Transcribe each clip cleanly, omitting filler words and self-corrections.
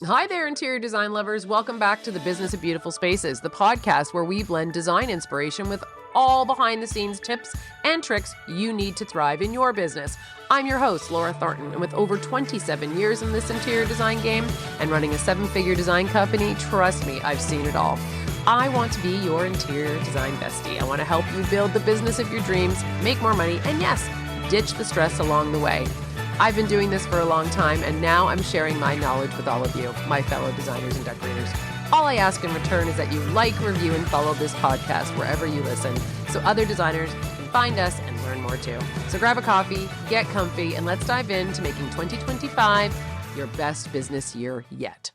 Hi there, interior design lovers. Welcome back to the Business of Beautiful Spaces, the podcast where we blend design inspiration with all behind the scenes tips and tricks you need to thrive in your business. I'm your host, Laura Thornton, and with over 27 years in this interior design game and running a 7-figure design company, trust me, I've seen it all. I want to be your interior design bestie. I want to help you build the business of your dreams, make more money, and yes, ditch the stress along the way. I've been doing this for a long time, and now I'm sharing my knowledge with all of you, my fellow designers and decorators. All I ask in return is that you like, review, and follow this podcast wherever you listen, so other designers can find us and learn more too. So grab a coffee, get comfy, and let's dive into making 2025 your best business year yet.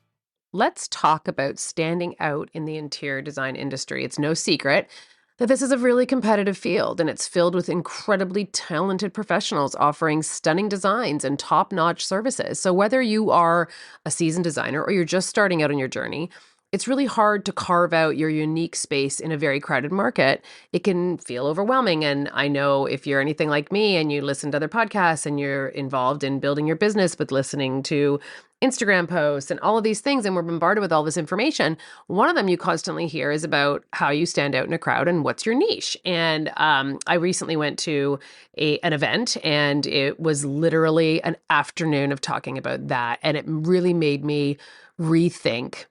Let's talk about standing out in the interior design industry. It's no secret that this is a really competitive field, and it's filled with incredibly talented professionals offering stunning designs and top-notch services. So whether you are a seasoned designer or you're just starting out on your journey, it's really hard to carve out your unique space in a very crowded market. It can feel overwhelming. And I know if you're anything like me and you listen to other podcasts and you're involved in building your business with listening to Instagram posts and all of these things, and we're bombarded with all this information, one of them you constantly hear is about how you stand out in a crowd and what's your niche. And I recently went to an event, and it was literally an afternoon of talking about that. And it really made me rethink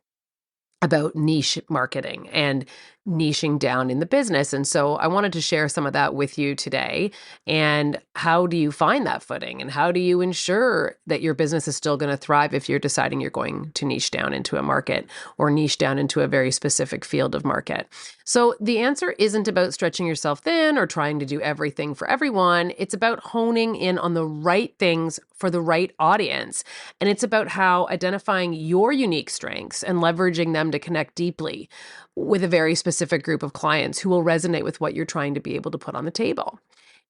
about niche marketing and niching down in the business. And so I wanted to share some of that with you today. And how do you find that footing? And how do you ensure that your business is still going to thrive if you're deciding you're going to niche down into a market or niche down into a very specific field of market? So the answer isn't about stretching yourself thin or trying to do everything for everyone. It's about honing in on the right things for the right audience. And it's about how identifying your unique strengths and leveraging them to connect deeply with a very specific group of clients who will resonate with what you're trying to be able to put on the table.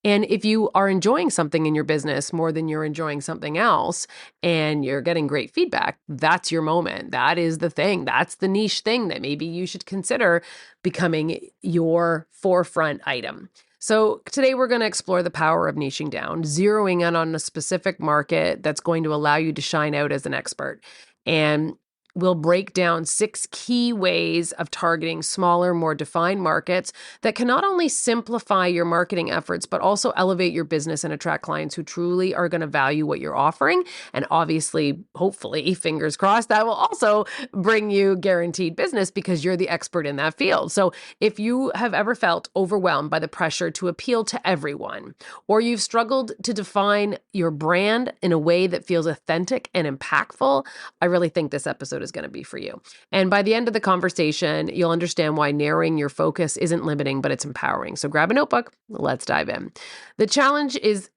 And if you are enjoying something in your business more than you're enjoying something else and you're getting great feedback, that's your moment. That is the thing. That's the niche thing that maybe you should consider becoming your forefront item. So today we're going to explore the power of niching down, zeroing in on a specific market that's going to allow you to shine out as an expert. And we'll break down 6 key ways of targeting smaller, more defined markets that can not only simplify your marketing efforts, but also elevate your business and attract clients who truly are going to value what you're offering. And obviously, hopefully, fingers crossed, that will also bring you guaranteed business because you're the expert in that field. So if you have ever felt overwhelmed by the pressure to appeal to everyone, or you've struggled to define your brand in a way that feels authentic and impactful, I really think this episode is going to be for you. And by the end of the conversation, you'll understand why narrowing your focus isn't limiting, but it's empowering. So grab a notebook. Let's dive in. The challenge is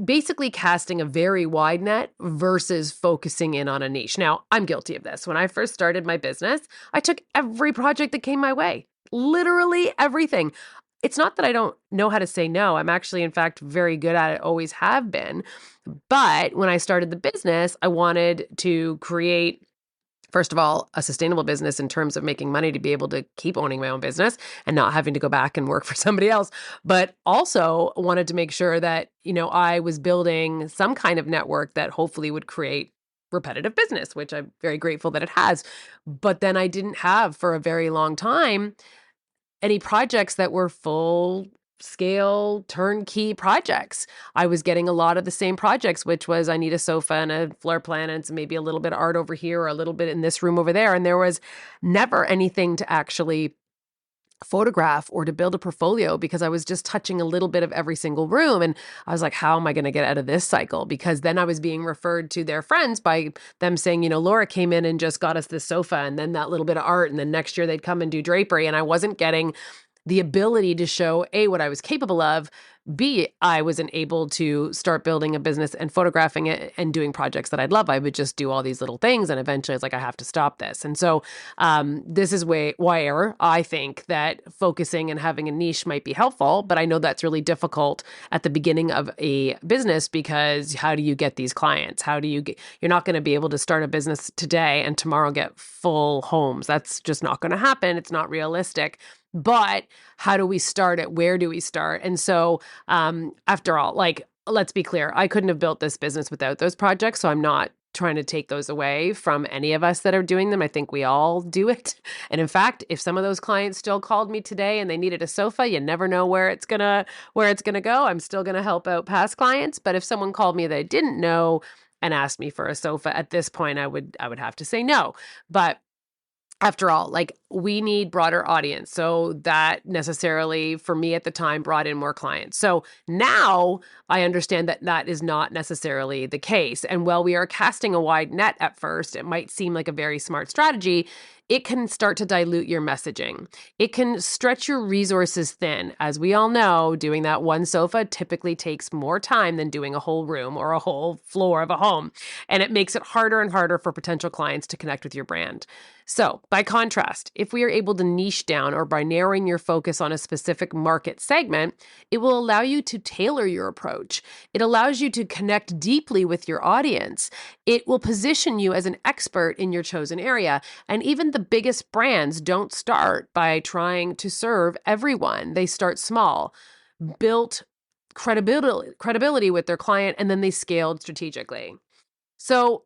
basically casting a very wide net versus focusing in on a niche. Now, I'm guilty of this. When I first started my business, I took every project that came my way, literally everything. It's not that I don't know how to say no. I'm actually, in fact, very good at it, always have been. But when I started the business, I wanted to create, first of all, a sustainable business in terms of making money to be able to keep owning my own business and not having to go back and work for somebody else, but also wanted to make sure that, I was building some kind of network that hopefully would create repetitive business, which I'm very grateful that it has. But then I didn't have for a very long time any projects that were full scale turnkey projects. I was getting a lot of the same projects, which was I need a sofa and a floor plan and maybe a little bit of art over here or a little bit in this room over there. And there was never anything to actually photograph or to build a portfolio because I was just touching a little bit of every single room. And I was like, how am I going to get out of this cycle? Because then I was being referred to their friends by them saying, Laura came in and just got us this sofa and then that little bit of art. And then next year they'd come and do drapery. And I wasn't getting the ability to show A, what I was capable of, B, I wasn't able to start building a business and photographing it and doing projects that I'd love. I would just do all these little things. And eventually it's like, I have to stop this. And so this is where I think that focusing and having a niche might be helpful, but I know that's really difficult at the beginning of a business because how do you get these clients? You're not going to be able to start a business today and tomorrow get full homes. That's just not going to happen. It's not realistic. But how do we start it? Where do we start? And so after all, let's be clear, I couldn't have built this business without those projects. So I'm not trying to take those away from any of us that are doing them. I think we all do it. And in fact, if some of those clients still called me today and they needed a sofa, you never know where it's gonna go. I'm still gonna help out past clients. But if someone called me that I didn't know and asked me for a sofa, at this point I would have to say no. But after all, like, we need broader audience. So that necessarily, for me at the time, brought in more clients. So now I understand that that is not necessarily the case. And while we are casting a wide net at first, it might seem like a very smart strategy. It can start to dilute your messaging. It can stretch your resources thin. As we all know, doing that one sofa typically takes more time than doing a whole room or a whole floor of a home. And it makes it harder and harder for potential clients to connect with your brand. So, by contrast, if we are able to niche down, or by narrowing your focus on a specific market segment, it will allow you to tailor your approach. It allows you to connect deeply with your audience. It will position you as an expert in your chosen area. And even the biggest brands don't start by trying to serve everyone. They start small, built credibility with their client, and then they scaled strategically. So,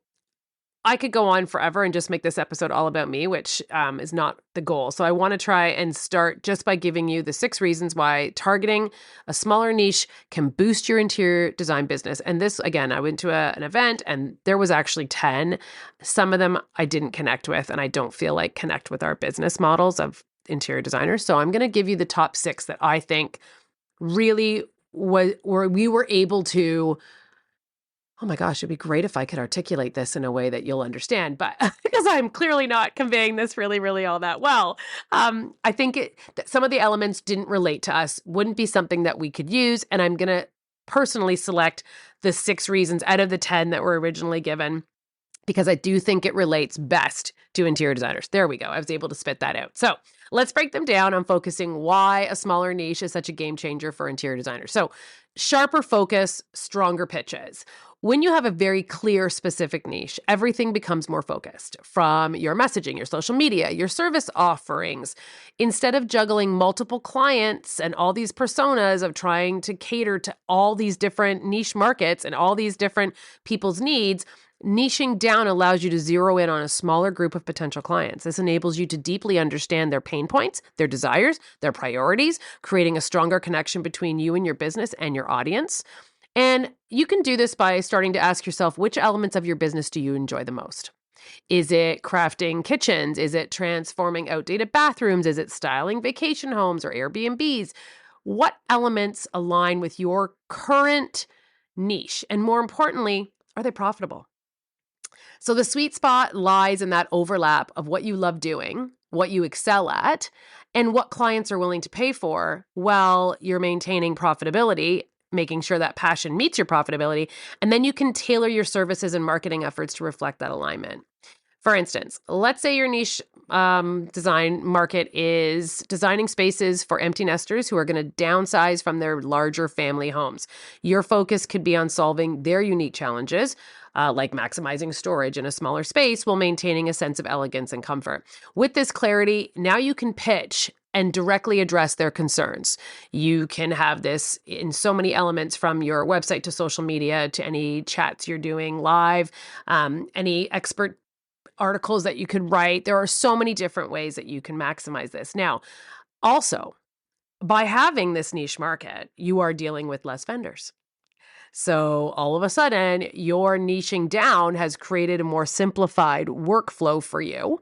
I could go on forever and just make this episode all about me, which is not the goal. So I want to try and start just by giving you the 6 reasons why targeting a smaller niche can boost your interior design business. And this, again, I went to an event and there was actually 10. Some of them I didn't connect with, and I don't feel like connect with our business models of interior designers. So I'm going to give you the top 6 that I think really where we were able to. Oh my gosh, it'd be great if I could articulate this in a way that you'll understand, but because I'm clearly not conveying this really all that well. I think that some of the elements didn't relate to us, wouldn't be something that we could use, and I'm going to personally select the 6 reasons out of the 10 that were originally given, because I do think it relates best to interior designers. There we go. I was able to spit that out. So let's break them down on focusing why a smaller niche is such a game changer for interior designers. So sharper focus, stronger pitches. When you have a very clear, specific niche, everything becomes more focused, from your messaging, your social media, your service offerings. Instead of juggling multiple clients and all these personas of trying to cater to all these different niche markets and all these different people's needs, niching down allows you to zero in on a smaller group of potential clients. This enables you to deeply understand their pain points, their desires, their priorities, creating a stronger connection between you and your business and your audience. And you can do this by starting to ask yourself, which elements of your business do you enjoy the most? Is it crafting kitchens? Is it transforming outdated bathrooms? Is it styling vacation homes or Airbnbs? What elements align with your current niche? And more importantly, are they profitable? So the sweet spot lies in that overlap of what you love doing, what you excel at, and what clients are willing to pay for while you're maintaining profitability, making sure that passion meets your profitability, and then you can tailor your services and marketing efforts to reflect that alignment. For instance, let's say your niche design market is designing spaces for empty nesters who are going to downsize from their larger family homes. Your focus could be on solving their unique challenges, like maximizing storage in a smaller space while maintaining a sense of elegance and comfort. With this clarity, now you can pitch and directly address their concerns. You can have this in so many elements, from your website to social media to any chats you're doing live, any expert articles that you could write. There are so many different ways that you can maximize this. Now, also, by having this niche market, you are dealing with less vendors. So all of a sudden, your niching down has created a more simplified workflow for you.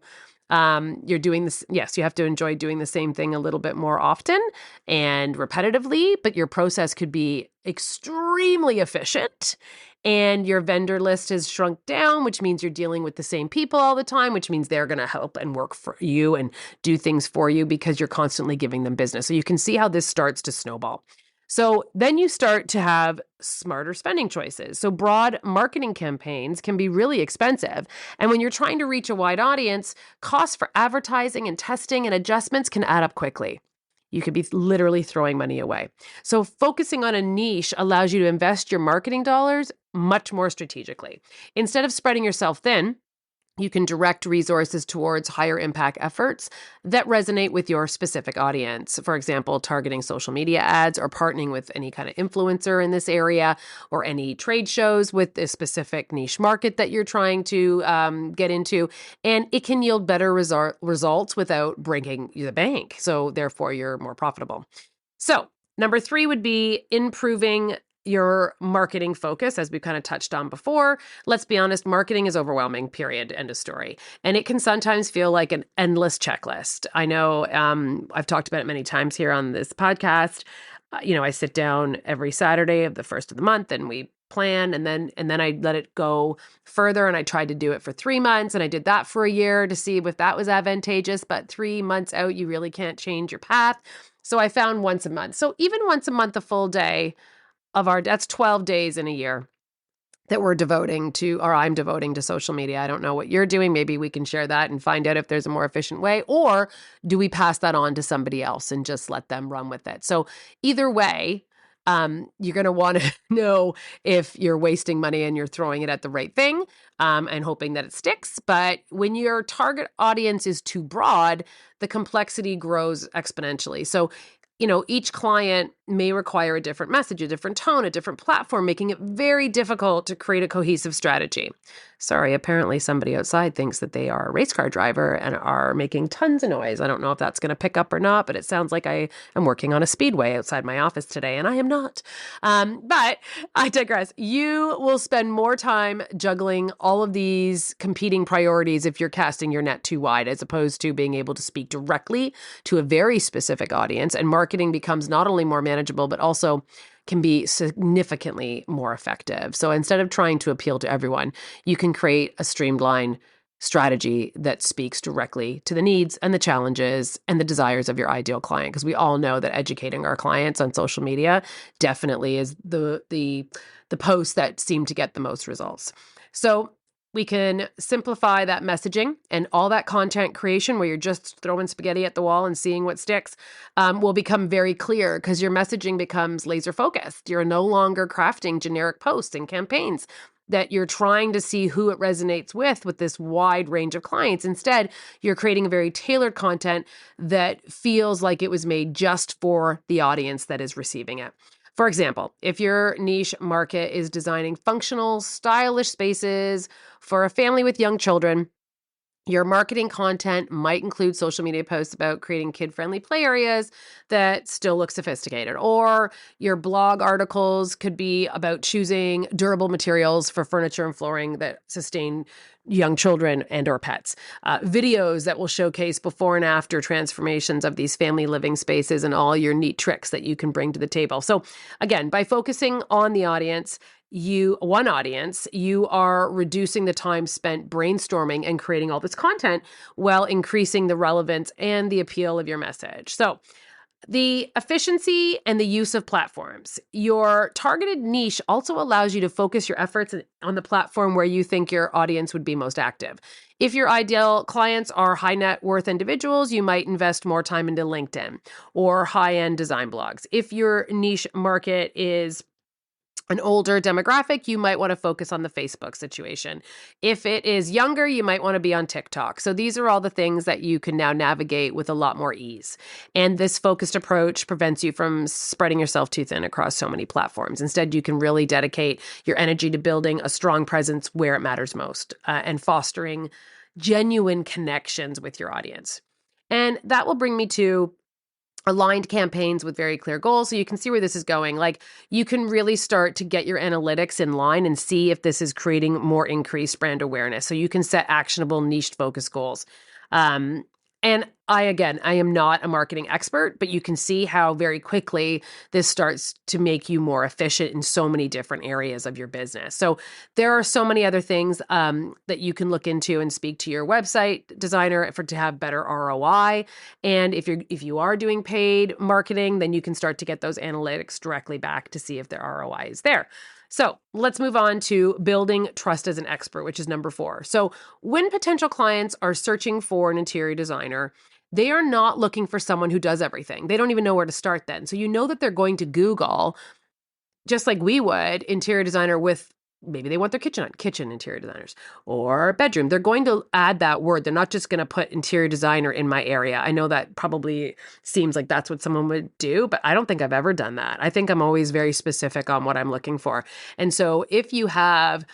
You're doing this, yes, you have to enjoy doing the same thing a little bit more often and repetitively, but your process could be extremely efficient, and your vendor list has shrunk down, which means you're dealing with the same people all the time, which means they're going to help and work for you and do things for you because you're constantly giving them business. So you can see how this starts to snowball. So then you start to have smarter spending choices. So broad marketing campaigns can be really expensive. And when you're trying to reach a wide audience, costs for advertising and testing and adjustments can add up quickly. You could be literally throwing money away. So focusing on a niche allows you to invest your marketing dollars much more strategically. Instead of spreading yourself thin, You can direct resources towards higher impact efforts that resonate with your specific audience. For example, targeting social media ads or partnering with any kind of influencer in this area or any trade shows with a specific niche market that you're trying to get into. And it can yield better results without breaking the bank. So therefore, you're more profitable. So number 3 would be improving your marketing focus, as we kind of touched on before. Let's be honest, marketing is overwhelming, period, end of story. And it can sometimes feel like an endless checklist. I know I've talked about it many times here on this podcast. I sit down every Saturday of the first of the month and we plan, and then I let it go further, and I tried to do it for 3 months, and I did that for a year to see if that was advantageous. But 3 months out, you really can't change your path. So I found once a month. So even once a month, a full day that's 12 days in a year that I'm devoting to social media. I don't know what you're doing. Maybe we can share that and find out if there's a more efficient way, or do we pass that on to somebody else and just let them run with it? So either way, you're going to want to know if you're wasting money and you're throwing it at the right thing, and hoping that it sticks. But when your target audience is too broad, the complexity grows exponentially. So each client may require a different message, a different tone, a different platform, making it very difficult to create a cohesive strategy. Sorry, apparently somebody outside thinks that they are a race car driver and are making tons of noise. I don't know if that's going to pick up or not, but it sounds like I am working on a speedway outside my office today, and I am not. But I digress. You will spend more time juggling all of these competing priorities if you're casting your net too wide, as opposed to being able to speak directly to a very specific audience. And marketing becomes not only more manageable, but also can be significantly more effective. So instead of trying to appeal to everyone, you can create a streamlined strategy that speaks directly to the needs and the challenges and the desires of your ideal client. Because we all know that educating our clients on social media definitely is the posts that seem to get the most results. So we can simplify that messaging, and all that content creation where you're just throwing spaghetti at the wall and seeing what sticks will become very clear, because your messaging becomes laser focused. You're no longer crafting generic posts and campaigns that you're trying to see who it resonates with this wide range of clients. Instead, you're creating a very tailored content that feels like it was made just for the audience that is receiving it. For example, if your niche market is designing functional, stylish spaces for a family with young children, your marketing content might include social media posts about creating kid-friendly play areas that still look sophisticated. Or your blog articles could be about choosing durable materials for furniture and flooring that sustain young children and or pets. Videos that will showcase before and after transformations of these family living spaces and all your neat tricks that you can bring to the table. So again, by focusing on the audience, you are reducing the time spent brainstorming and creating all this content while increasing the relevance and the appeal of your message. So the efficiency and the use of platforms. Your targeted niche also allows you to focus your efforts on the platform where you think your audience would be most active. If your ideal clients are high net worth individuals, you might invest more time into LinkedIn or high-end design blogs. If your niche market is an older demographic, you might want to focus on the Facebook situation. If it is younger, you might want to be on TikTok. So these are all the things that you can now navigate with a lot more ease. And this focused approach prevents you from spreading yourself too thin across so many platforms. Instead, you can really dedicate your energy to building a strong presence where it matters most, and fostering genuine connections with your audience. And that will bring me to aligned campaigns with very clear goals. So you can see where this is going. Like, you can really start to get your analytics in line and see if this is creating more increased brand awareness. So you can set actionable niche focus goals. And I am not a marketing expert, but you can see how very quickly this starts to make you more efficient in so many different areas of your business. So there are so many other things that you can look into and speak to your website designer to have better ROI. And if you are doing paid marketing, then you can start to get those analytics directly back to see if their ROI is there. So let's move on to building trust as an expert, which is number 4. So when potential clients are searching for an interior designer, they are not looking for someone who does everything. They don't even know where to start then. So you know that they're going to Google, just like we would, interior designer with maybe they want their kitchen interior designers or bedroom. They're going to add that word. They're not just going to put interior designer in my area. I know that probably seems like that's what someone would do, but I don't think I've ever done that. I think I'm always very specific on what I'm looking for. And so if you have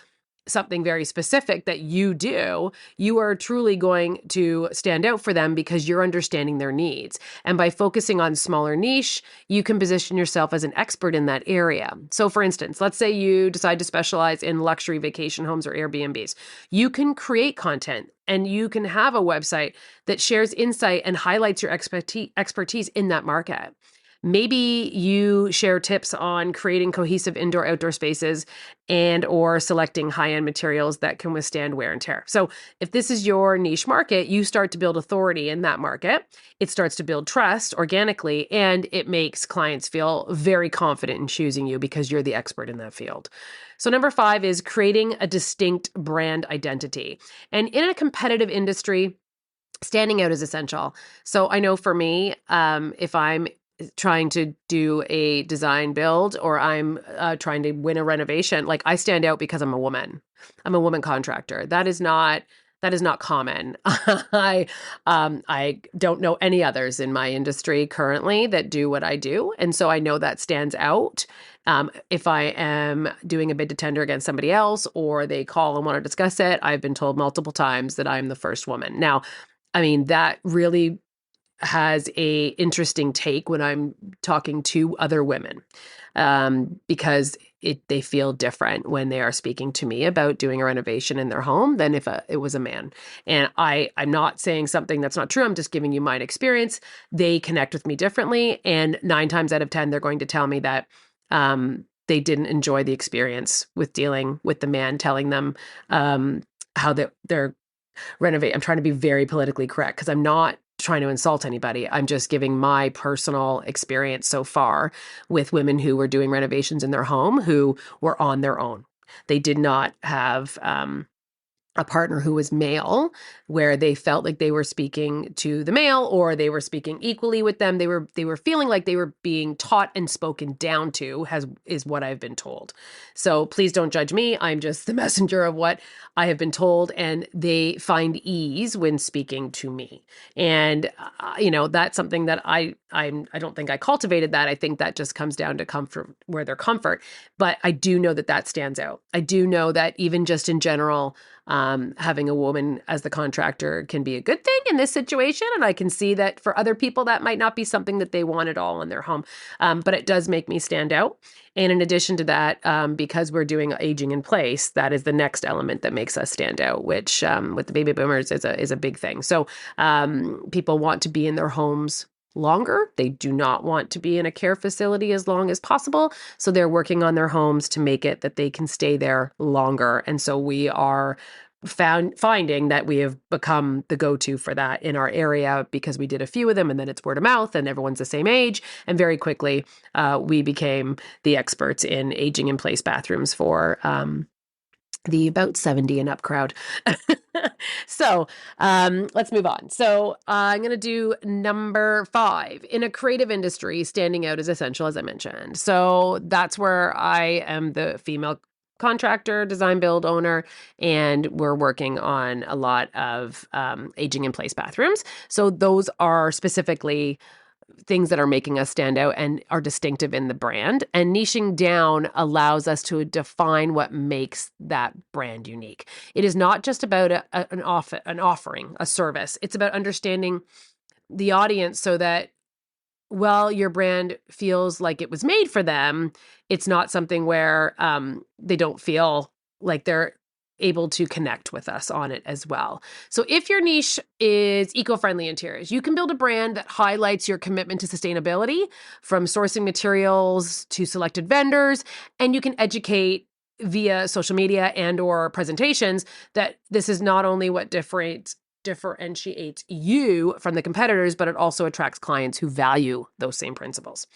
something very specific that you do, you are truly going to stand out for them because you're understanding their needs. And by focusing on smaller niche, you can position yourself as an expert in that area. So for instance, let's say you decide to specialize in luxury vacation homes or Airbnbs. You can create content and you can have a website that shares insight and highlights your expertise in that market. Maybe you share tips on creating cohesive indoor-outdoor spaces and or selecting high-end materials that can withstand wear and tear. So if this is your niche market, you start to build authority in that market. It starts to build trust organically, and it makes clients feel very confident in choosing you because you're the expert in that field. So number 5 is creating a distinct brand identity. And in a competitive industry, standing out is essential. So I know for me, if I'm trying to do a design build or I'm trying to win a renovation, like I stand out because I'm a woman. I'm a woman contractor. That is not common. I don't know any others in my industry currently that do what I do. And so I know that stands out. If I am doing a bid to tender against somebody else or they call and want to discuss it, I've been told multiple times that I'm the first woman. Now, I mean, that really has a interesting take when I'm talking to other women, because they feel different when they are speaking to me about doing a renovation in their home than if it was a man. And I'm not saying something that's not true. I'm just giving you my experience. They connect with me differently. And 9 times out of 10, they're going to tell me that they didn't enjoy the experience with dealing with the man telling them how they're renovate. I'm trying to be very politically correct because I'm not trying to insult anybody. I'm just giving my personal experience so far with women who were doing renovations in their home who were on their own. They did not have a partner who was male, where they felt like they were speaking to the male or they were speaking equally with them. They were feeling like they were being taught and spoken down to, is what I've been told. So please don't judge me. I'm just the messenger of what I have been told, and they find ease when speaking to me. And that's something that I don't think I cultivated that. I think that just comes down to comfort, where their comfort. But I do know that stands out. I do know that even just in general, having a woman as the contractor can be a good thing in this situation. And I can see that for other people, that might not be something that they want at all in their home. But it does make me stand out. And in addition to that, because we're doing aging in place, that is the next element that makes us stand out, which with the baby boomers is a big thing. So people want to be in their homes longer. They do not want to be in a care facility as long as possible. So they're working on their homes to make it that they can stay there longer. And so we are finding that we have become the go-to for that in our area because we did a few of them and then it's word of mouth and everyone's the same age. And very quickly, we became the experts in aging in place bathrooms for the about 70 and up crowd. So let's move on. So I'm going to do number 5. In a creative industry, standing out is essential, as I mentioned. So that's where I am the female contractor, design build owner, and we're working on a lot of aging in place bathrooms. So those are specifically things that are making us stand out and are distinctive in the brand. And niching down allows us to define what makes that brand unique. It is not just about an offering, a service. It's about understanding the audience so that while your brand feels like it was made for them, it's not something where they don't feel like they're able to connect with us on it as well. So if your niche is eco-friendly interiors, you can build a brand that highlights your commitment to sustainability, from sourcing materials to selected vendors, and you can educate via social media and or presentations that this is not only what differentiates you from the competitors, but it also attracts clients who value those same principles.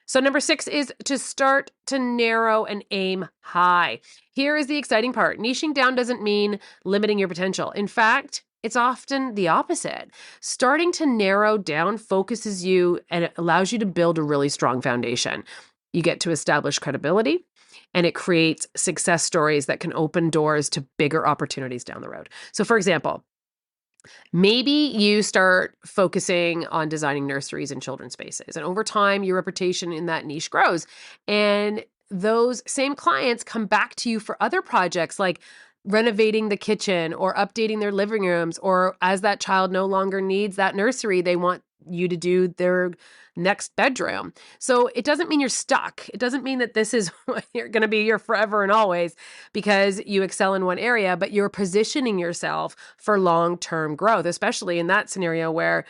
So number 6 is to start to narrow and aim high. Here is the exciting part. Niching down doesn't mean limiting your potential. In fact, it's often the opposite. Starting to narrow down focuses you and it allows you to build a really strong foundation. You get to establish credibility. and it creates success stories that can open doors to bigger opportunities down the road. So for example, maybe you start focusing on designing nurseries and children's spaces, and over time, your reputation in that niche grows. And those same clients come back to you for other projects like renovating the kitchen or updating their living rooms, or as that child no longer needs that nursery, they want you to do their next bedroom. So it doesn't mean you're stuck. It doesn't mean that this is what you're going to be here forever and always because you excel in one area, but you're positioning yourself for long-term growth, especially in that scenario where,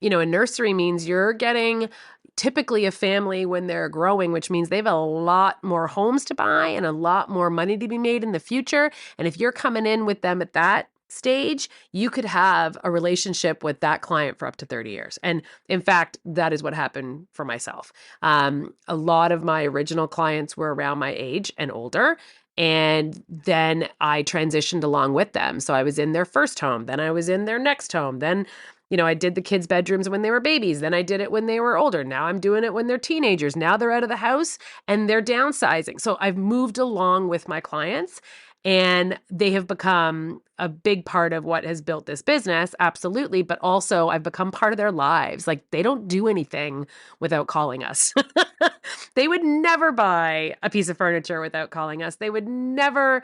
a nursery means you're getting typically a family when they're growing, which means they have a lot more homes to buy and a lot more money to be made in the future. And if you're coming in with them at that stage, you could have a relationship with that client for up to 30 years. And in fact, that is what happened for myself. A lot of my original clients were around my age and older. And then I transitioned along with them. So I was in their first home, then I was in their next home, then I did the kids' bedrooms when they were babies. Then I did it when they were older. Now I'm doing it when they're teenagers. Now they're out of the house and they're downsizing. So I've moved along with my clients and they have become a big part of what has built this business. Absolutely. But also I've become part of their lives. Like they don't do anything without calling us. They would never buy a piece of furniture without calling us. They would never,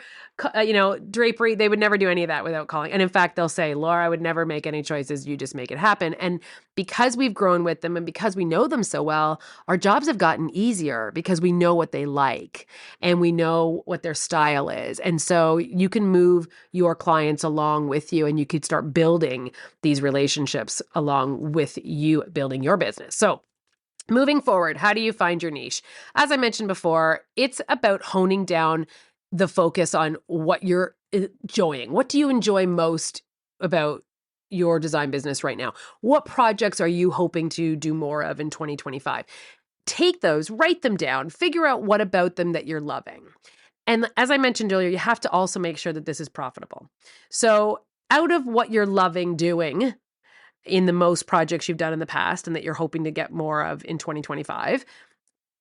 drapery, they would never do any of that without calling. And in fact, they'll say, Laura, I would never make any choices. You just make it happen. And because we've grown with them and because we know them so well, our jobs have gotten easier because we know what they like and we know what their style is. And so you can move your clients along with you and you could start building these relationships along with you building your business. So moving forward, how do you find your niche? As I mentioned before, it's about honing down the focus on what you're enjoying. What do you enjoy most about your design business right now? What projects are you hoping to do more of in 2025? Take those, write them down, figure out what about them that you're loving. And as I mentioned earlier, you have to also make sure that this is profitable. So out of what you're loving doing, in the most projects you've done in the past and that you're hoping to get more of in 2025,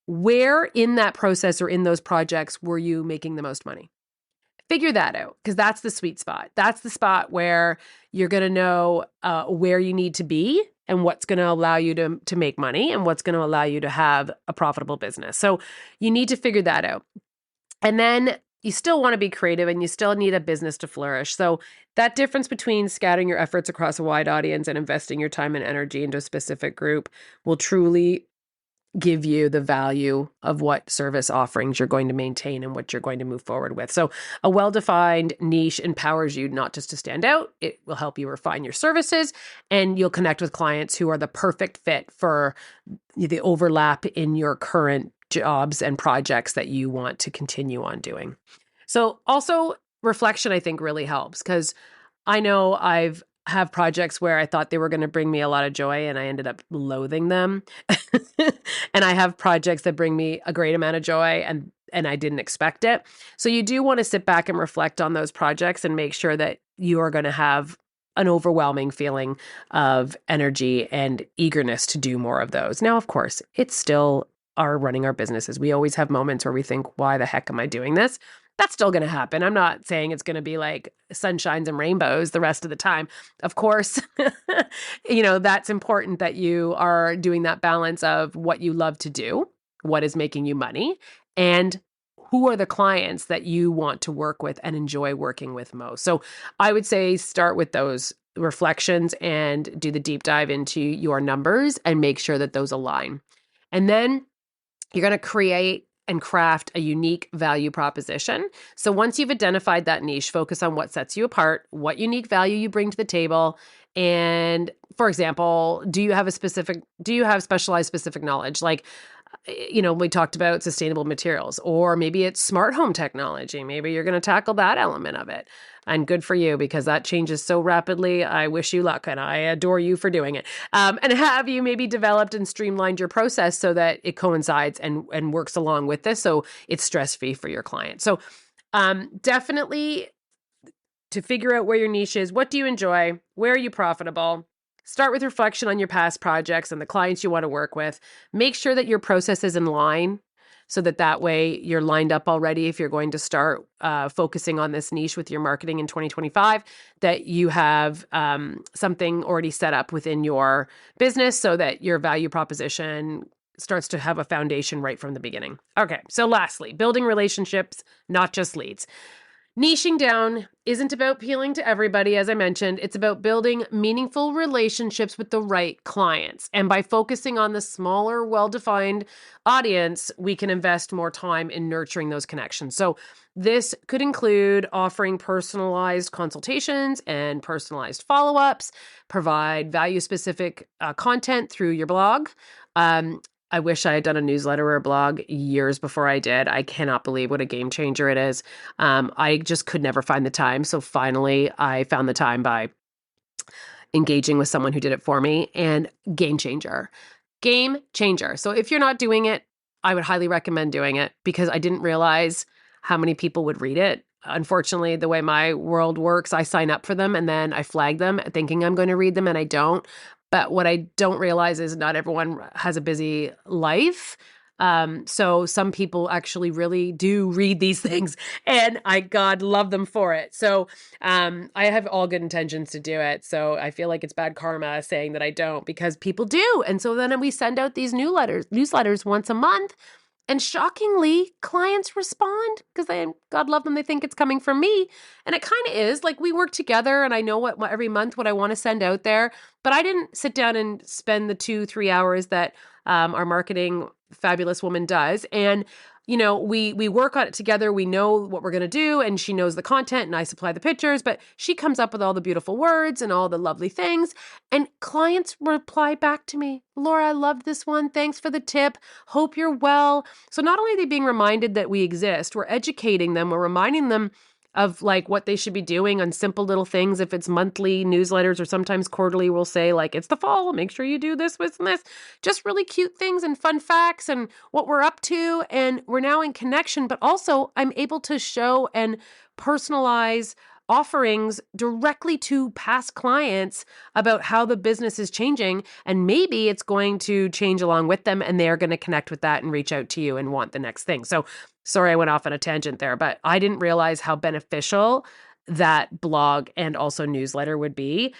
where in that process or in those projects were you making the most money? Figure that out because that's the sweet spot. That's the spot where you're going to know where you need to be and what's going to allow you to make money and what's going to allow you to have a profitable business. So you need to figure that out. And then you still want to be creative and you still need a business to flourish. So that difference between scattering your efforts across a wide audience and investing your time and energy into a specific group will truly give you the value of what service offerings you're going to maintain and what you're going to move forward with. So a well-defined niche empowers you not just to stand out, it will help you refine your services and you'll connect with clients who are the perfect fit for the overlap in your current jobs and projects that you want to continue on doing. So also reflection, I think, really helps because I know I've have projects where I thought they were going to bring me a lot of joy and I ended up loathing them. And I have projects that bring me a great amount of joy and I didn't expect it. So you do want to sit back and reflect on those projects and make sure that you are going to have an overwhelming feeling of energy and eagerness to do more of those. Now, of course, it's still are running our businesses. We always have moments where we think, why the heck am I doing this? That's still going to happen. I'm not saying it's going to be like sunshines and rainbows the rest of the time. Of course, that's important that you are doing that balance of what you love to do, what is making you money, and who are the clients that you want to work with and enjoy working with most. So I would say start with those reflections and do the deep dive into your numbers and make sure that those align. And then you're going to create and craft a unique value proposition. So once you've identified that niche, focus on what sets you apart, what unique value you bring to the table. And for example, do you have specialized specific knowledge? Like, we talked about sustainable materials, or maybe it's smart home technology. Maybe you're going to tackle that element of it. And good for you because that changes so rapidly. I wish you luck and I adore you for doing it. And have you maybe developed and streamlined your process so that it coincides and works along with this so it's stress-free for your client. So definitely to figure out where your niche is, what do you enjoy? Where are you profitable? Start with reflection on your past projects and the clients you want to work with. Make sure that your process is in line so that way you're lined up already if you're going to start focusing on this niche with your marketing in 2025, that you have something already set up within your business so that your value proposition starts to have a foundation right from the beginning. Okay, so lastly, building relationships, not just leads. Niching down isn't about appealing to everybody, as I mentioned. It's about building meaningful relationships with the right clients. And by focusing on the smaller, well-defined audience, we can invest more time in nurturing those connections. So this could include offering personalized consultations and personalized follow-ups, provide value-specific content through your blog. I wish I had done a newsletter or a blog years before I did. I cannot believe what a game changer it is. I just could never find the time. So finally, I found the time by engaging with someone who did it for me, and game changer. Game changer. So if you're not doing it, I would highly recommend doing it, because I didn't realize how many people would read it. Unfortunately, the way my world works, I sign up for them and then I flag them thinking I'm going to read them, and I don't. But what I don't realize is not everyone has a busy life. So some people actually really do read these things, and God love them for it. So I have all good intentions to do it. So I feel like it's bad karma saying that I don't, because people do. And so then we send out these newsletters once a month. And shockingly, clients respond because God love them, they think it's coming from me. And it kind of is. Like, we work together and I know what every month what I want to send out there. But I didn't sit down and spend the 2-3 hours that our marketing fabulous woman does. And we work on it together. We know what we're going to do, and she knows the content, and I supply the pictures, but she comes up with all the beautiful words and all the lovely things. And clients reply back to me, Laura, I love this one. Thanks for the tip. Hope you're well. So not only are they being reminded that we exist, we're educating them, we're reminding them of like what they should be doing on simple little things. If it's monthly newsletters or sometimes quarterly, we'll say like, it's the fall, make sure you do this, and this, just really cute things and fun facts and what we're up to. And we're now in connection, but also I'm able to show and personalize offerings directly to past clients about how the business is changing. And maybe it's going to change along with them, and they're going to connect with that and reach out to you and want the next thing. So sorry, I went off on a tangent there, but I didn't realize how beneficial that blog and also newsletter would be.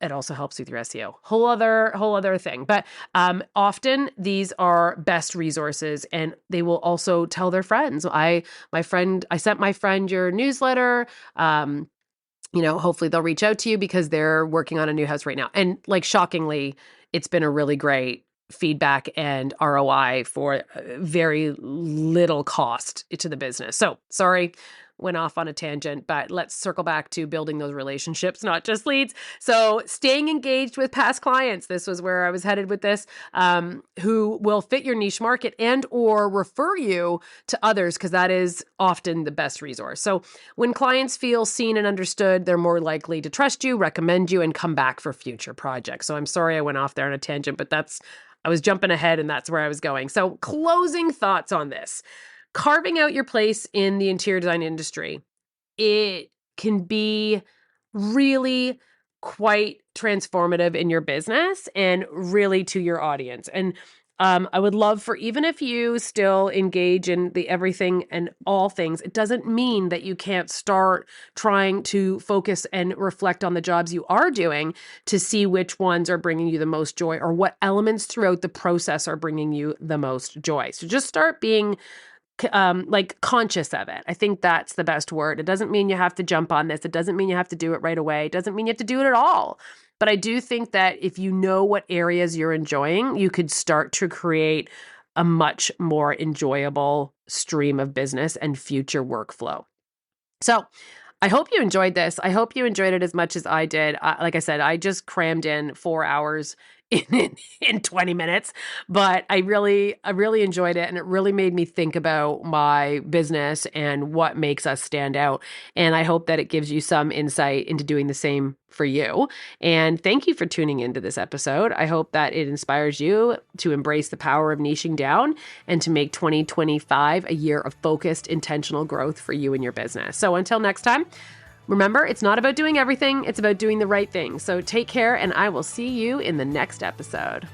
It also helps with your SEO. Whole other thing. But often these are best resources, and they will also tell their friends. I sent my friend your newsletter. Hopefully they'll reach out to you because they're working on a new house right now. And like, shockingly, it's been a really great feedback and ROI for very little cost to the business. So sorry, went off on a tangent, but let's circle back to building those relationships, not just leads. So staying engaged with past clients. This was where I was headed with this, who will fit your niche market and or refer you to others, because that is often the best resource. So when clients feel seen and understood, they're more likely to trust you, recommend you, and come back for future projects. So I'm sorry I went off there on a tangent, but I was jumping ahead and that's where I was going. So closing thoughts on this. Carving out your place in the interior design industry, it can be really quite transformative in your business and really to your audience. And I would love for, even if you still engage in the everything and all things, it doesn't mean that you can't start trying to focus and reflect on the jobs you are doing to see which ones are bringing you the most joy, or what elements throughout the process are bringing you the most joy. So just start being conscious of it. I think that's the best word. It doesn't mean you have to jump on this. It doesn't mean you have to do it right away. It doesn't mean you have to do it at all. But I do think that if you know what areas you're enjoying, you could start to create a much more enjoyable stream of business and future workflow. So I hope you enjoyed this. I hope you enjoyed it as much as I did. Like I said, I just crammed in 4 hours in 20 minutes, but I really enjoyed it. And it really made me think about my business and what makes us stand out. And I hope that it gives you some insight into doing the same for you. And thank you for tuning into this episode. I hope that it inspires you to embrace the power of niching down and to make 2025 a year of focused, intentional growth for you and your business. So until next time, remember, it's not about doing everything, it's about doing the right thing. So take care, and I will see you in the next episode.